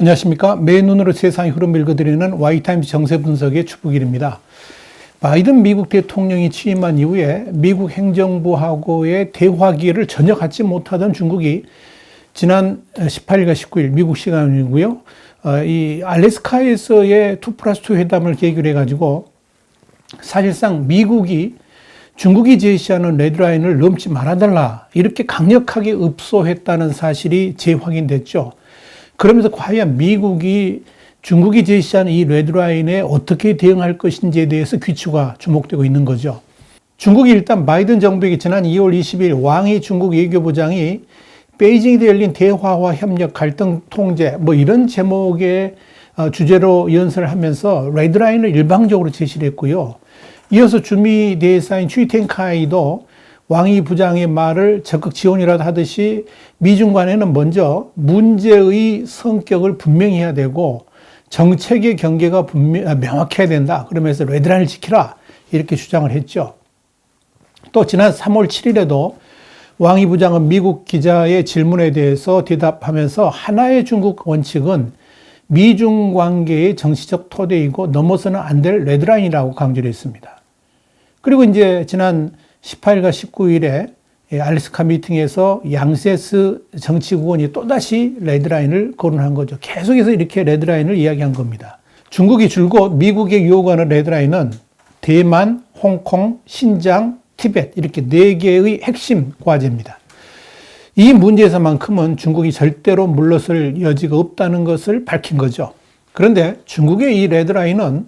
안녕하십니까. 맨눈으로 세상의 흐름 읽어드리는 와이타임즈 정세 분석의 축복일입니다. 바이든 미국 대통령이 취임한 이후에 미국 행정부하고의 대화 기회를 전혀 갖지 못하던 중국이 지난 18일과 19일 미국 시간이고요. 이 알래스카에서의 2+2 회담을 계기로 해가지고 사실상 미국이 중국이 제시하는 레드라인을 넘지 말아달라 이렇게 강력하게 읍소했다는 사실이 재확인됐죠. 그러면서 과연 미국이 중국이 제시한 이 레드라인에 어떻게 대응할 것인지에 대해서 귀추가 주목되고 있는 거죠. 중국이 일단 바이든 정부에게 지난 2월 20일 왕이 중국 외교부장이 베이징에 열린 대화와 협력, 갈등 통제 이런 제목의 주제로 연설을 하면서 레드라인을 일방적으로 제시를 했고요. 이어서 주미 대사인 취텐카이도 왕이 부장의 말을 적극 지원이라도 하듯이 미중 간에는 먼저 문제의 성격을 분명히 해야 되고 정책의 경계가 명확해야 된다. 그러면서 레드라인을 지키라. 이렇게 주장을 했죠. 또 지난 3월 7일에도 왕이 부장은 미국 기자의 질문에 대해서 대답하면서 하나의 중국 원칙은 미중 관계의 정치적 토대이고 넘어서는 안 될 레드라인이라고 강조를 했습니다. 그리고 이제 지난 18일과 19일에 알래스카 미팅에서 양세스 정치국원이 또다시 레드라인을 거론한 거죠. 계속해서 이렇게 레드라인을 이야기한 겁니다. 중국이 줄곧 미국에 요구하는 레드라인은 대만, 홍콩, 신장, 티벳 이렇게 4개의 핵심 과제입니다. 이 문제에서만큼은 중국이 절대로 물러설 여지가 없다는 것을 밝힌 거죠. 그런데 중국의 이 레드라인은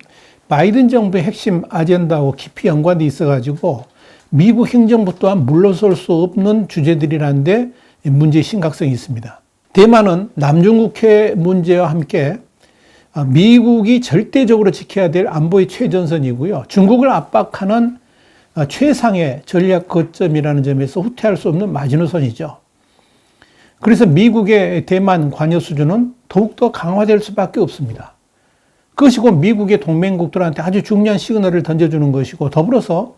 바이든 정부의 핵심 아젠다하고 깊이 연관돼 있어가지고 미국 행정부 또한 물러설 수 없는 주제들이라는 데 문제의 심각성이 있습니다. 대만은 남중국해 문제와 함께 미국이 절대적으로 지켜야 될 안보의 최전선이고요. 중국을 압박하는 최상의 전략 거점이라는 점에서 후퇴할 수 없는 마지노선이죠. 그래서 미국의 대만 관여 수준은 더욱더 강화될 수밖에 없습니다. 그것이 곧 미국의 동맹국들한테 아주 중요한 시그널을 던져주는 것이고 더불어서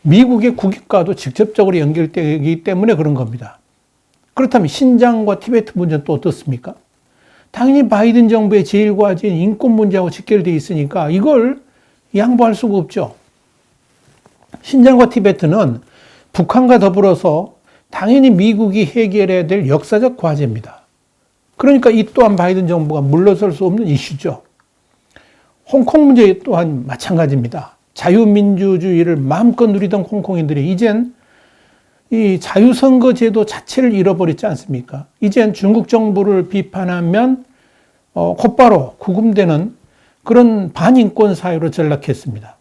미국의 국익과도 직접적으로 연결되기 때문에 그런 겁니다. 그렇다면 신장과 티베트 문제는 또 어떻습니까? 당연히 바이든 정부의 제일 과제인 인권 문제하고 직결되어 있으니까 이걸 양보할 수가 없죠. 신장과 티베트는 북한과 더불어서 당연히 미국이 해결해야 될 역사적 과제입니다. 그러니까 이 또한 바이든 정부가 물러설 수 없는 이슈죠. 홍콩 문제 또한 마찬가지입니다. 자유민주주의를 마음껏 누리던 홍콩인들이 이젠 이 자유선거제도 자체를 잃어버렸지 않습니까? 이젠 중국 정부를 비판하면 곧바로 구금되는 그런 반인권 사회로 전락했습니다.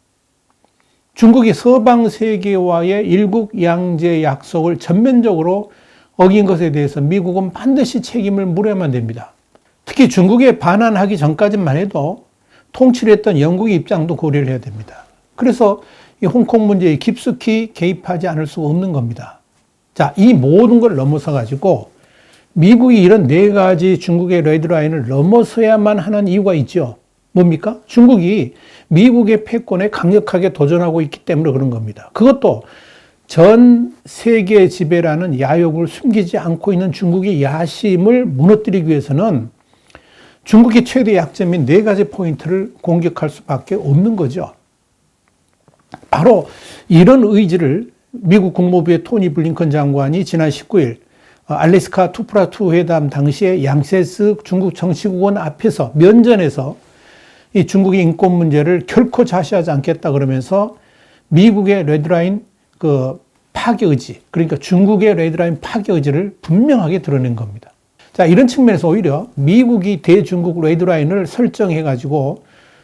중국이 서방 세계와의 일국양제 약속을 전면적으로 어긴 것에 대해서 미국은 반드시 책임을 물어야만 됩니다. 특히 중국에 반환하기 전까지만 해도 통치를 했던 영국의 입장도 고려를 해야 됩니다. 그래서 이 홍콩 문제에 깊숙이 개입하지 않을 수가 없는 겁니다. 자, 이 모든 걸 넘어서 가지고 미국이 이런 4가지 중국의 레드라인을 넘어서야만 하는 이유가 있죠. 뭡니까? 중국이 미국의 패권에 강력하게 도전하고 있기 때문에 그런 겁니다. 그것도 전 세계 지배라는 야욕을 숨기지 않고 있는 중국의 야심을 무너뜨리기 위해서는 중국의 최대 약점인 4가지 포인트를 공격할 수밖에 없는 거죠. 바로 이런 의지를 미국 국무부의 토니 블링컨 장관이 지난 19일 알래스카 2+2 회담 당시에 양세스 중국 정치국원 앞에서 면전에서 이 중국의 인권 문제를 결코 좌시하지 않겠다 그러면서 미국의 레드라인 파괴 의지, 그러니까 중국의 레드라인 파괴 의지를 분명하게 드러낸 겁니다. 자, 이런 측면에서 오히려 미국이 대중국 레드라인을 설정해가지고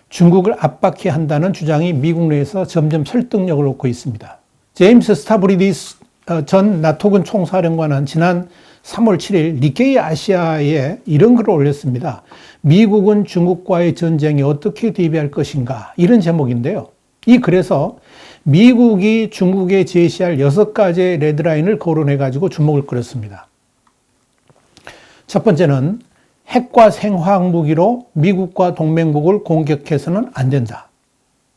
중국을 압박해야 한다는 주장이 미국 내에서 점점 설득력을 얻고 있습니다. 제임스 스타브리디스 전 나토군 총사령관은 지난 3월 7일 니케이 아시아에 이런 글을 올렸습니다. 미국은 중국과의 전쟁에 어떻게 대비할 것인가? 이런 제목인데요. 이 글에서 미국이 중국에 제시할 6가지의 레드라인을 거론해가지고 주목을 끌었습니다. 첫 번째는 핵과 생화학 무기로 미국과 동맹국을 공격해서는 안 된다.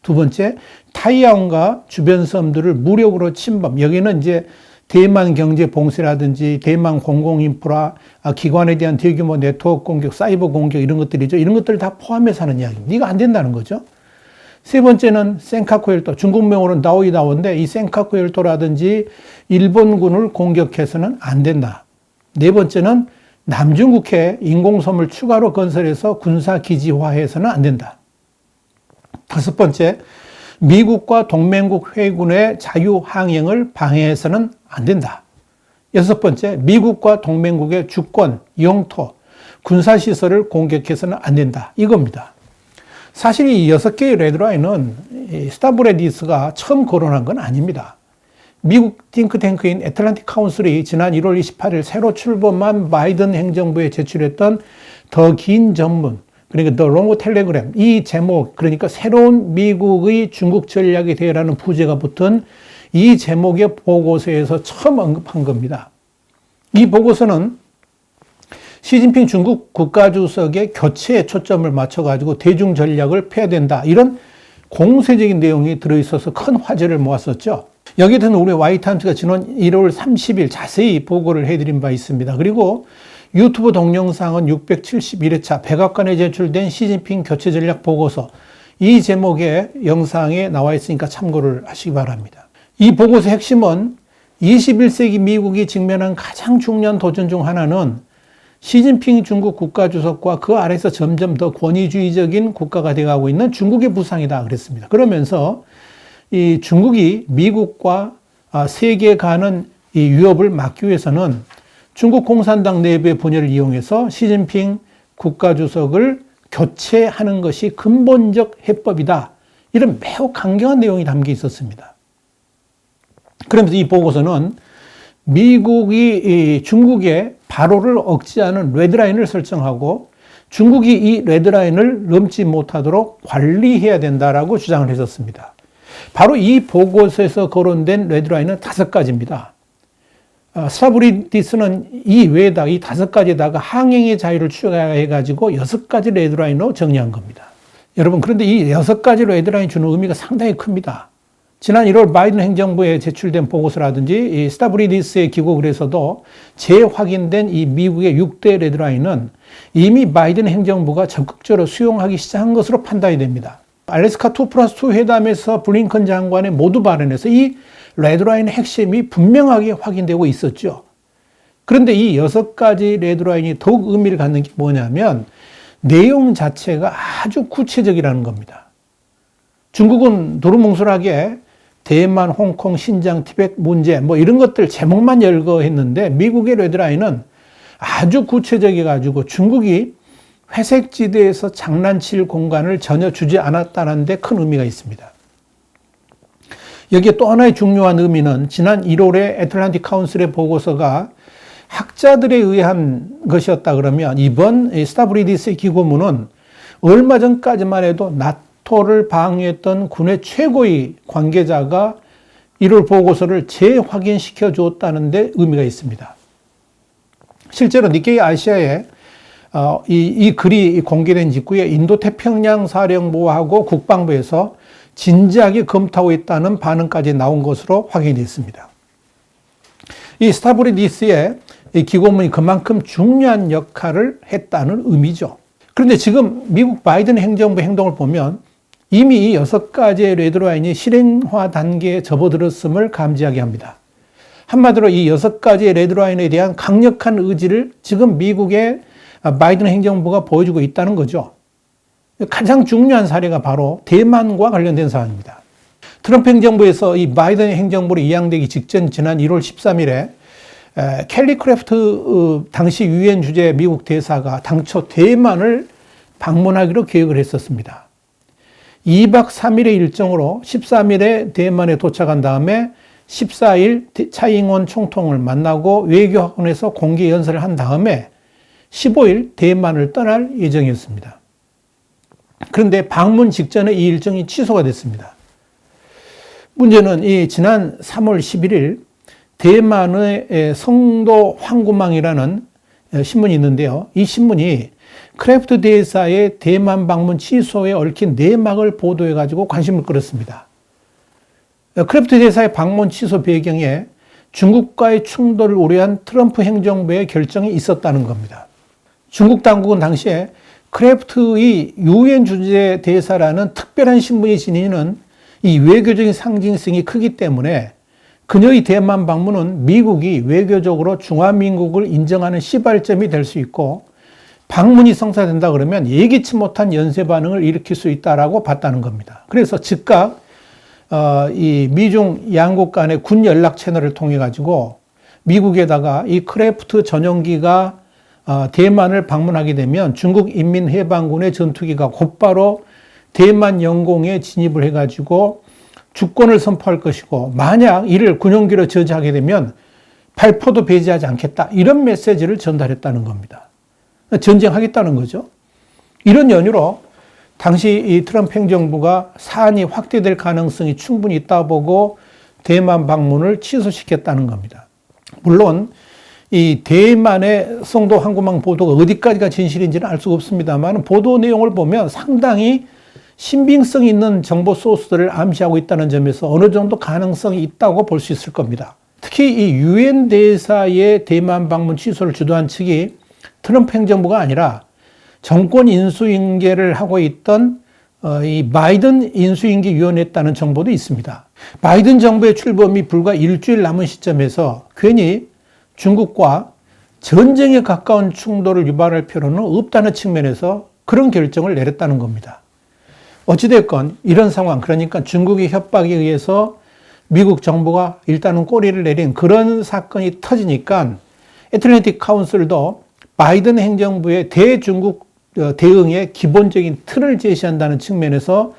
두 번째, 타이완과 주변 섬들을 무력으로 침범. 여기는 이제 대만 경제 봉쇄라든지 대만 공공인프라 기관에 대한 대규모 네트워크 공격, 사이버 공격 이런 것들이죠. 이런 것들을 다 포함해서 하는 이야기입니다. 이거 안 된다는 거죠. 세 번째는 센카쿠 열도, 중국명으로는 나오이다오인데 이 센카쿠 열도라든지 일본군을 공격해서는 안 된다. 네 번째는 남중국해 인공섬을 추가로 건설해서 군사기지화해서는 안 된다. 다섯 번째, 미국과 동맹국 해군의 자유항행을 방해해서는 안 된다. 여섯 번째, 미국과 동맹국의 주권, 영토, 군사시설을 공격해서는 안 된다. 이겁니다. 사실 이 6개의 레드라인은 스타브레디스가 처음 거론한 건 아닙니다. 미국 띵크탱크인 애틀랜틱 카운슬이 지난 1월 28일 새로 출범한 바이든 행정부에 제출했던 더 긴 전문, 그러니까 The Long Telegram, 이 제목, 그러니까 새로운 미국의 중국 전략에 대해라는 부제가 붙은 이 제목의 보고서에서 처음 언급한 겁니다. 이 보고서는 시진핑 중국 국가주석의 교체에 초점을 맞춰가지고 대중 전략을 펴야 된다. 이런 공세적인 내용이 들어있어서 큰 화제를 모았었죠. 여기에 대해서 우리 와이타임스가 지난 1월 30일 자세히 보고를 해드린 바 있습니다. 그리고 유튜브 동영상은 671회차 백악관에 제출된 시진핑 교체 전략 보고서, 이 제목의 영상에 나와 있으니까 참고를 하시기 바랍니다. 이 보고서의 핵심은 21세기 미국이 직면한 가장 중요한 도전 중 하나는 시진핑 중국 국가주석과 그 아래서 점점 더 권위주의적인 국가가 되어가고 있는 중국의 부상이다 그랬습니다. 그러면서 이 중국이 미국과 세계에 가는 이 위협을 막기 위해서는 중국 공산당 내부의 분열을 이용해서 시진핑 국가주석을 교체하는 것이 근본적 해법이다. 이런 매우 강경한 내용이 담겨 있었습니다. 그러면서 이 보고서는 미국이 중국의 발호를 억제하는 레드라인을 설정하고 중국이 이 레드라인을 넘지 못하도록 관리해야 된다라고 주장을 했었습니다. 바로 이 보고서에서 거론된 레드라인은 5가지입니다. 스타브리디스는 이 외에다가 이 5가지에다가 항행의 자유를 추가해가지고 6가지 레드라인으로 정리한 겁니다. 여러분, 그런데 이 6가지 레드라인이 주는 의미가 상당히 큽니다. 지난 1월 바이든 행정부에 제출된 보고서라든지 이 스타브리디스의 기고글에서도 재확인된 이 미국의 6대 레드라인은 이미 바이든 행정부가 적극적으로 수용하기 시작한 것으로 판단이 됩니다. 알래스카 2+2 회담에서 블링컨 장관의 모두 발언에서 이 레드라인의 핵심이 분명하게 확인되고 있었죠. 그런데 이 6가지 레드라인이 더욱 의미를 갖는 게 뭐냐면 내용 자체가 아주 구체적이라는 겁니다. 중국은 두루뭉술하게 대만, 홍콩, 신장, 티벳 문제 뭐 이런 것들 제목만 열거했는데 미국의 레드라인은 아주 구체적이어가지고 중국이 회색지대에서 장난칠 공간을 전혀 주지 않았다는 데 큰 의미가 있습니다. 여기에 또 하나의 중요한 의미는 지난 1월에 애틀랜틱 카운슬의 보고서가 학자들에 의한 것이었다 그러면 이번 스타브리디스의 기고문은 얼마 전까지만 해도 나토를 방해했던 군의 최고의 관계자가 1월 보고서를 재확인시켜 주었다는 데 의미가 있습니다. 실제로 니케이 아시아에 이 글이 공개된 직후에 인도태평양 사령부하고 국방부에서 진지하게 검토하고 있다는 반응까지 나온 것으로 확인됐습니다. 이 스타브리디스의 이 기고문이 그만큼 중요한 역할을 했다는 의미죠. 그런데 지금 미국 바이든 행정부 행동을 보면 이미 이 6가지의 레드라인이 실행화 단계에 접어들었음을 감지하게 합니다. 한마디로 이 6가지의 레드라인에 대한 강력한 의지를 지금 미국의 바이든 행정부가 보여주고 있다는 거죠. 가장 중요한 사례가 바로 대만과 관련된 사안입니다. 트럼프 행정부에서 이 바이든 행정부로 이양되기 직전 지난 1월 13일에 켈리 크래프트 당시 유엔 주재 미국 대사가 당초 대만을 방문하기로 계획을 했었습니다. 2박 3일의 일정으로 13일에 대만에 도착한 다음에 14일 차이잉원 총통을 만나고 외교학원에서 공개 연설을 한 다음에 15일 대만을 떠날 예정이었습니다. 그런데 방문 직전에 이 일정이 취소가 됐습니다. 문제는 이 지난 3월 11일 대만의 성도 황구망이라는 신문이 있는데요. 이 신문이 크래프트 대사의 대만 방문 취소에 얽힌 내막을 보도해가지고 관심을 끌었습니다. 크래프트 대사의 방문 취소 배경에 중국과의 충돌을 우려한 트럼프 행정부의 결정이 있었다는 겁니다. 중국 당국은 당시에 크래프트의 유엔 주재 대사라는 특별한 신분이 지니는 이 외교적인 상징성이 크기 때문에 그녀의 대만 방문은 미국이 외교적으로 중화민국을 인정하는 시발점이 될 수 있고, 방문이 성사된다 그러면 예기치 못한 연쇄 반응을 일으킬 수 있다라고 봤다는 겁니다. 그래서 즉각 이 미중 양국 간의 군 연락 채널을 통해 가지고 미국에다가 이 크래프트 전용기가 대만을 방문하게 되면 중국 인민해방군의 전투기가 곧바로 대만 영공에 진입을 해가지고 주권을 선포할 것이고, 만약 이를 군용기로 저지하게 되면 발포도 배제하지 않겠다, 이런 메시지를 전달했다는 겁니다. 전쟁하겠다는 거죠. 이런 연유로 당시 이 트럼프 행정부가 사안이 확대될 가능성이 충분히 있다 보고 대만 방문을 취소시켰다는 겁니다. 물론 이 대만의 송도 항공망 보도가 어디까지가 진실인지는 알 수가 없습니다만, 보도 내용을 보면 상당히 신빙성 있는 정보 소스들을 암시하고 있다는 점에서 어느 정도 가능성이 있다고 볼 수 있을 겁니다. 특히 이 유엔 대사의 대만 방문 취소를 주도한 측이 트럼프 행정부가 아니라 정권 인수인계를 하고 있던 이 바이든 인수인계위원회였다는 정보도 있습니다. 바이든 정부의 출범이 불과 일주일 남은 시점에서 괜히 중국과 전쟁에 가까운 충돌을 유발할 필요는 없다는 측면에서 그런 결정을 내렸다는 겁니다. 어찌됐건 이런 상황, 그러니까 중국의 협박에 의해서 미국 정부가 일단은 꼬리를 내린 그런 사건이 터지니까 애틀랜틱 카운슬도 바이든 행정부의 대중국 대응의 기본적인 틀을 제시한다는 측면에서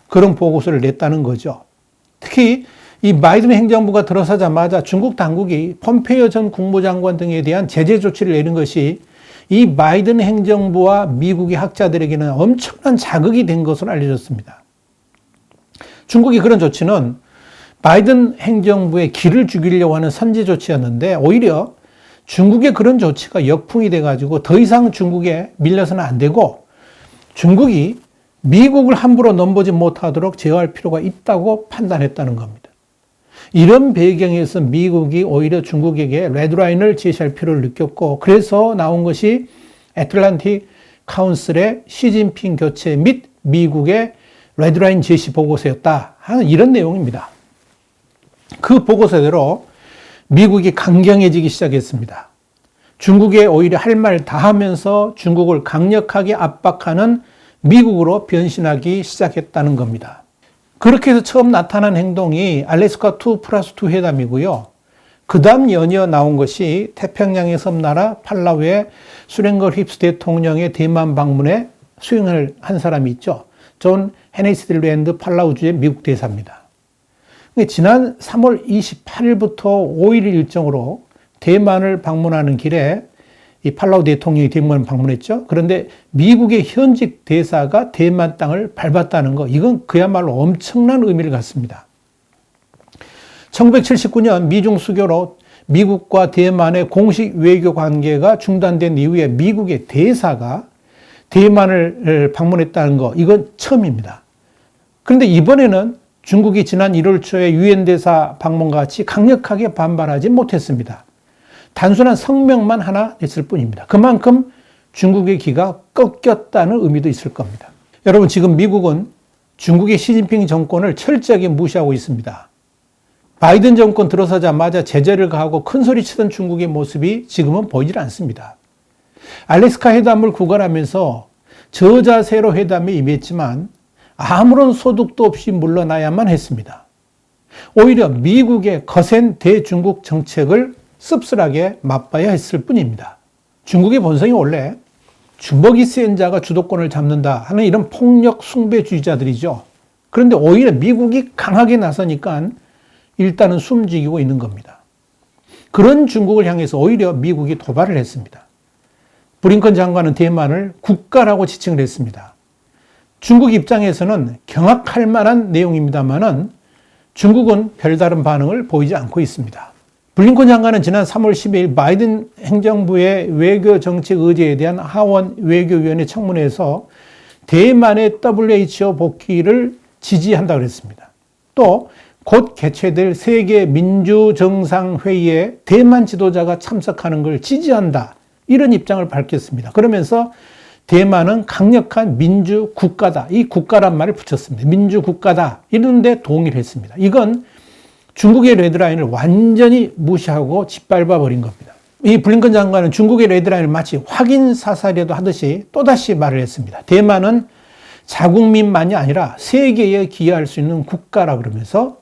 그런 보고서를 냈다는 거죠. 특히 이 바이든 행정부가 들어서자마자 중국 당국이 폼페이오 전 국무장관 등에 대한 제재 조치를 내린 것이 이 바이든 행정부와 미국의 학자들에게는 엄청난 자극이 된 것으로 알려졌습니다. 중국이 그런 조치는 바이든 행정부의 기를 죽이려고 하는 선제 조치였는데, 오히려 중국의 그런 조치가 역풍이 돼가지고 더 이상 중국에 밀려서는 안 되고 중국이 미국을 함부로 넘보지 못하도록 제어할 필요가 있다고 판단했다는 겁니다. 이런 배경에서 미국이 오히려 중국에게 레드라인을 제시할 필요를 느꼈고, 그래서 나온 것이 애틀랜틱 카운슬의 시진핑 교체 및 미국의 레드라인 제시 보고서였다 하는 이런 내용입니다. 그 보고서대로 미국이 강경해지기 시작했습니다. 중국에 오히려 할 말 다 하면서 중국을 강력하게 압박하는 미국으로 변신하기 시작했다는 겁니다. 그렇게 해서 처음 나타난 행동이 알래스카 2+2 회담이고요. 그 다음 연이어 나온 것이 태평양의 섬나라 팔라우의 수랭거 힙스 대통령의 대만 방문에 수행을 한 사람이 있죠. 존 헤네시들랜드 팔라우주의 미국 대사입니다. 지난 3월 28일부터 5일 일정으로 대만을 방문하는 길에 이 팔라우 대통령이 대만을 방문했죠. 그런데 미국의 현직 대사가 대만 땅을 밟았다는 거, 이건 그야말로 엄청난 의미를 갖습니다. 1979년 미중 수교로 미국과 대만의 공식 외교 관계가 중단된 이후에 미국의 대사가 대만을 방문했다는 거, 이건 처음입니다. 그런데 이번에는 중국이 지난 1월 초에 유엔 대사 방문과 같이 강력하게 반발하지 못했습니다. 단순한 성명만 하나 냈을 뿐입니다. 그만큼 중국의 기가 꺾였다는 의미도 있을 겁니다. 여러분, 지금 미국은 중국의 시진핑 정권을 철저하게 무시하고 있습니다. 바이든 정권 들어서자마자 제재를 가하고 큰소리치던 중국의 모습이 지금은 보이질 않습니다. 알래스카 회담을 구걸하면서 저자세로 회담에 임했지만 아무런 소득도 없이 물러나야만 했습니다. 오히려 미국의 거센 대중국 정책을 씁쓸하게 맛봐야 했을 뿐입니다. 중국의 본성이 원래 주먹이 센 자가 주도권을 잡는다 하는 이런 폭력 숭배주의자들이죠. 그런데 오히려 미국이 강하게 나서니까 일단은 숨지기고 있는 겁니다. 그런 중국을 향해서 오히려 미국이 도발을 했습니다. 브링컨 장관은 대만을 국가라고 지칭을 했습니다. 중국 입장에서는 경악할 만한 내용입니다만은 중국은 별다른 반응을 보이지 않고 있습니다. 블링컨 장관은 지난 3월 12일 바이든 행정부의 외교 정책 의제에 대한 하원 외교위원회 청문회에서 대만의 WHO 복귀를 지지한다고 했습니다. 또 곧 개최될 세계 민주정상회의에 대만 지도자가 참석하는 걸 지지한다. 이런 입장을 밝혔습니다. 그러면서 대만은 강력한 민주국가다. 이 국가란 말을 붙였습니다. 민주국가다. 이런데 동의를 했습니다. 이건 중국의 레드라인을 완전히 무시하고 짓밟아 버린 겁니다. 이 블링컨 장관은 중국의 레드라인을 마치 확인사살이라도 하듯이 또다시 말을 했습니다. 대만은 자국민만이 아니라 세계에 기여할 수 있는 국가라 그러면서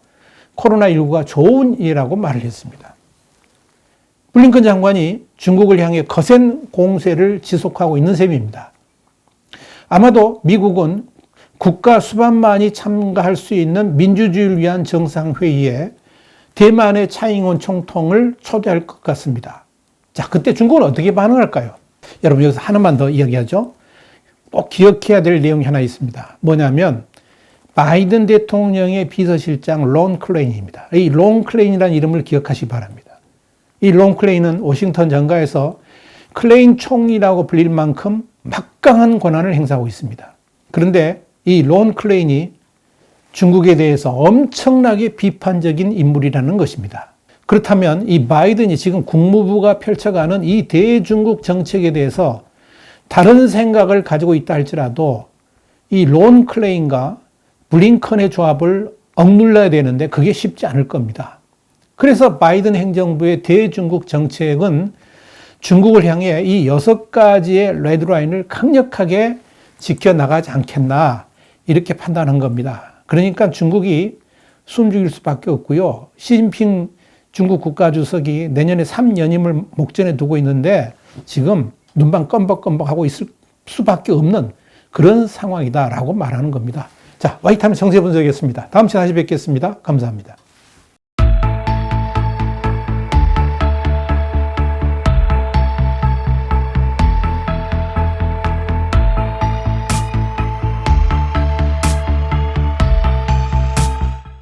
코로나19가 좋은 일이라고 말을 했습니다. 블링컨 장관이 중국을 향해 거센 공세를 지속하고 있는 셈입니다. 아마도 미국은 국가 수반만이 참가할 수 있는 민주주의를 위한 정상회의에 대만의 차잉원 총통을 초대할 것 같습니다. 자, 그때 중국은 어떻게 반응할까요? 여러분, 여기서 하나만 더 이야기하죠. 꼭 기억해야 될 내용이 하나 있습니다. 뭐냐면 바이든 대통령의 비서실장 론 클레인입니다. 이 론 클레인이라는 이름을 기억하시기 바랍니다. 이 론 클레인은 워싱턴 정가에서 클레인 총리라고 불릴 만큼 막강한 권한을 행사하고 있습니다. 그런데 이 론 클레인이 중국에 대해서 엄청나게 비판적인 인물이라는 것입니다. 그렇다면 이 바이든이 지금 국무부가 펼쳐가는 이 대중국 정책에 대해서 다른 생각을 가지고 있다 할지라도 이 론 클레인과 블링컨의 조합을 억눌러야 되는데 그게 쉽지 않을 겁니다. 그래서 바이든 행정부의 대중국 정책은 중국을 향해 이 6가지의 레드라인을 강력하게 지켜나가지 않겠나 이렇게 판단한 겁니다. 그러니까 중국이 숨죽일 수밖에 없고요. 시진핑 중국 국가주석이 내년에 3연임을 목전에 두고 있는데 지금 눈만 껌벅껌벅하고 있을 수밖에 없는 그런 상황이다라고 말하는 겁니다. 자, 와이타임스 정세 분석이었습니다. 다음 시간에 다시 뵙겠습니다. 감사합니다.